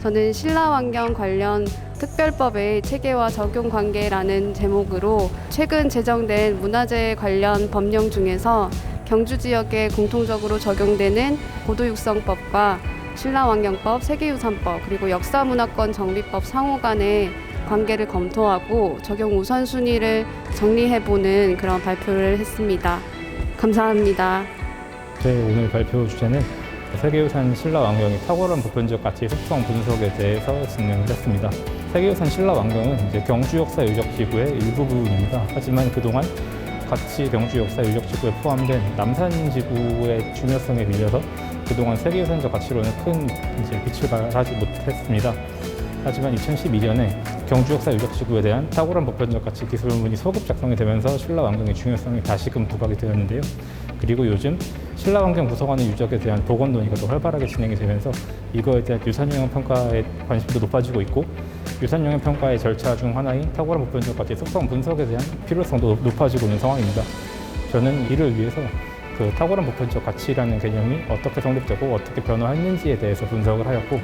저는 신라환경 관련 특별법의 체계와 적용 관계라는 제목으로 최근 제정된 문화재 관련 법령 중에서 경주 지역에 공통적으로 적용되는 고도육성법과 신라환경법, 세계유산법, 그리고 역사문화권 정비법 상호 간의 관계를 검토하고 적용 우선순위를 정리해보는 그런 발표를 했습니다. 감사합니다. 오늘 발표 주제는 세계유산 신라환경의 탁월한 보편적 가치 속성 분석에 대해서 진행을 했습니다. 세계유산 신라환경은 이제 경주 역사 유적 지구의 일부분입니다. 하지만 그동안 같이 경주 역사 유적 지구에 포함된 남산 지구의 중요성에 밀려서 그동안 세계유산적 가치로는 큰 빛을 발하지 못했습니다. 하지만 2012년에 경주 역사 유적 지구에 대한 탁월한 보편적 가치 기술문이 소급 작성이 되면서 신라환경의 중요성이 다시금 부각이 되었는데요. 그리고 요즘 신라환경 구성하는 유적에 대한 복원 논의가 더 활발하게 진행이 되면서 이거에 대한 유산영향 평가의 관심도 높아지고 있고, 유산영향 평가의 절차 중 하나인 탁월한 보편적 가치 속성 분석에 대한 필요성도 높아지고 있는 상황입니다. 저는 이를 위해서 그 탁월한 보편적 가치라는 개념이 어떻게 성립되고 어떻게 변화했는지에 대해서 분석을 하였고,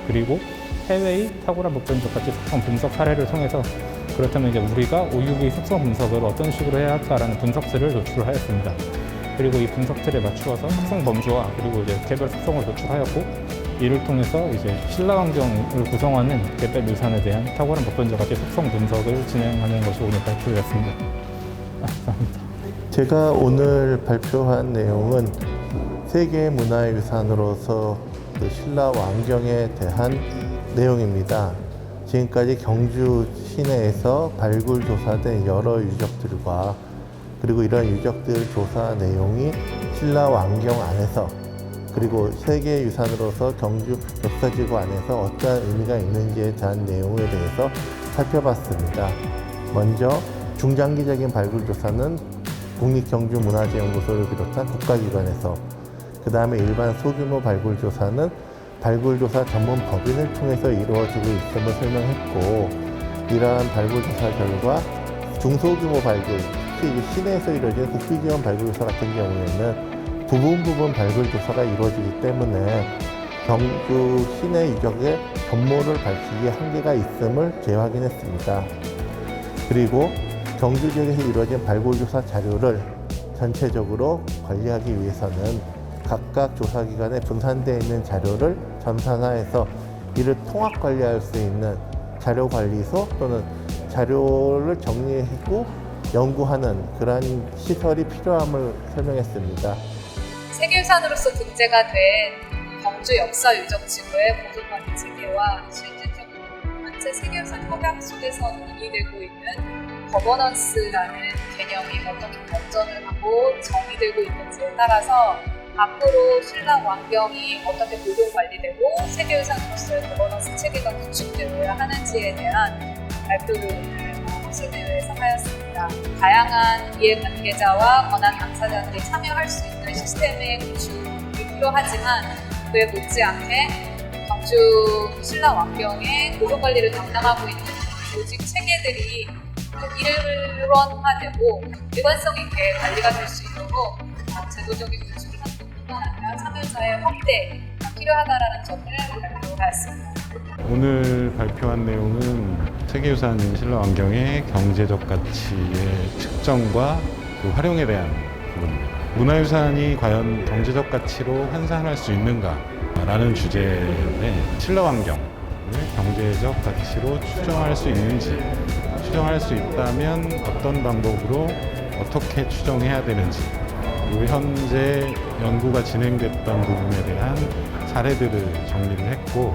그리고 해외의 탁월한 보편적 가치 속성 분석 사례를 통해서 그렇다면 이제 우리가 OUV 속성 분석을 어떤 식으로 해야 할까라는 분석들을 도출을 하였습니다. 그리고 이 분석틀에 맞추어서 특성 범주와 그리고 이제 개별 특성을 도출하였고, 이를 통해서 이제 신라환경을 구성하는 개별 유산에 대한 탁월한 보편적 가치 속성 분석을 진행하는 것이 오늘 발표였습니다. 감사합니다. 제가 오늘 발표한 내용은 세계문화유산으로서 그 신라환경에 대한 내용입니다. 지금까지 경주 시내에서 발굴 조사된 여러 유적들과 그리고 이런 유적들 조사 내용이 신라환경 안에서 그리고 세계유산으로서 경주 역사지구 안에서 어떠한 의미가 있는지에 대한 내용에 대해서 살펴봤습니다. 먼저 중장기적인 발굴 조사는 국립경주문화재연구소를 비롯한 국가기관에서, 그 다음에 일반 소규모 발굴 조사는 발굴조사 전문 법인을 통해서 이루어지고 있음을 설명했고, 이러한 발굴조사 결과 중소규모 발굴, 특히 시내에서 이루어지는 국비지원 발굴조사 같은 경우에는 부분 발굴조사가 이루어지기 때문에 경주 시내 유적의 전모를 밝히기에 한계가 있음을 재확인했습니다. 그리고 경주 지역에서 이루어진 발굴조사 자료를 전체적으로 관리하기 위해서는 각각 조사기관에 분산되어 있는 자료를 전산화해서 이를 통합 관리할 수 있는 자료관리소 또는 자료를 정리하고 연구하는 그러한 시설이 필요함을 설명했습니다. 세계유산으로서 등재가 된 경주 역사 유적 지구의 보존관리 체계와 실질적으로 현재 세계유산 협약 속에서 논의되고 있는 거버넌스라는 개념이 어떻게 발전을 하고 정의되고 있는지에 따라서 앞으로 신라환경이 어떻게 보존 관리되고 세계유산으로서의 거버넌스 체계가 구축되어야 하는지에 대한 발표를 오늘 실내회에서 하였습니다. 다양한 이해관계자와 권한 당사자들이 참여할 수 있는 시스템의 구축이 필요하지만 그에 못지않게 경주 신라환경의 보존 관리를 담당하고 있는 조직 체계들이 일원화되고 일관성 있게 관리가 될 수 있도록 제도적인 구축을 하는 것뿐만 아니라 참여자의 확대가 필요하다라는 점을 발표하였습니다. 오늘 발표한 내용은 세계유산인 신라환경의 경제적 가치의 측정과 그 활용에 대한 부분입니다. 문화유산이 과연 경제적 가치로 환산할 수 있는가라는 주제인데, 신라환경을 경제적 가치로 추정할 수 있는지, 추정할 수 있다면 어떤 방법으로 어떻게 추정해야 되는지, 그리고 현재 연구가 진행됐던 부분에 대한 사례들을 정리를 했고,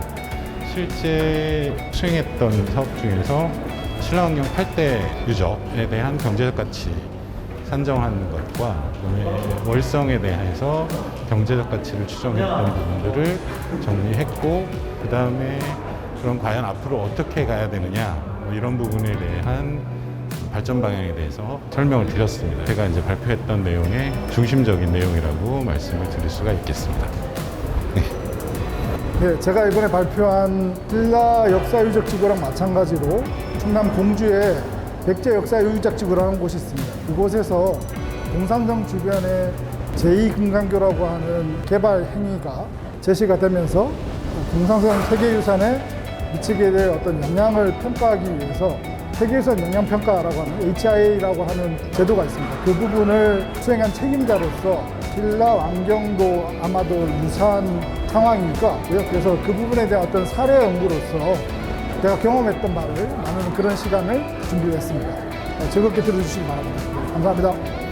실제 수행했던 사업 중에서 신라환경 8대 유적에 대한 경제적 가치 산정하는 것과 그다음에 월성에 대해서 경제적 가치를 추정했던 부분들을 정리했고, 그 다음에 그럼 과연 앞으로 어떻게 가야 되느냐, 이런 부분에 대한 발전 방향에 대해서 설명을 드렸습니다. 제가 이제 발표했던 내용의 중심적인 내용이라고 말씀을 드릴 수가 있겠습니다. 네, 제가 이번에 발표한 신라 역사유적지구랑 마찬가지로 충남 공주에 백제 역사유적지구라는 곳이 있습니다. 이곳에서 공산성 주변에 제2금강교라고 하는 개발 행위가 제시가 되면서 동상선 세계유산에 미치게 될 어떤 영향을 평가하기 위해서 세계유산 영향평가라고 하는 HIA라고 하는 제도가 있습니다. 그 부분을 수행한 책임자로서 신라 왕경도 아마도 유사한 상황일 것 같고요. 그래서 그 부분에 대한 어떤 사례 연구로서 제가 경험했던 바를 나누는 그런 시간을 준비했습니다. 즐겁게 들어주시기 바랍니다. 감사합니다.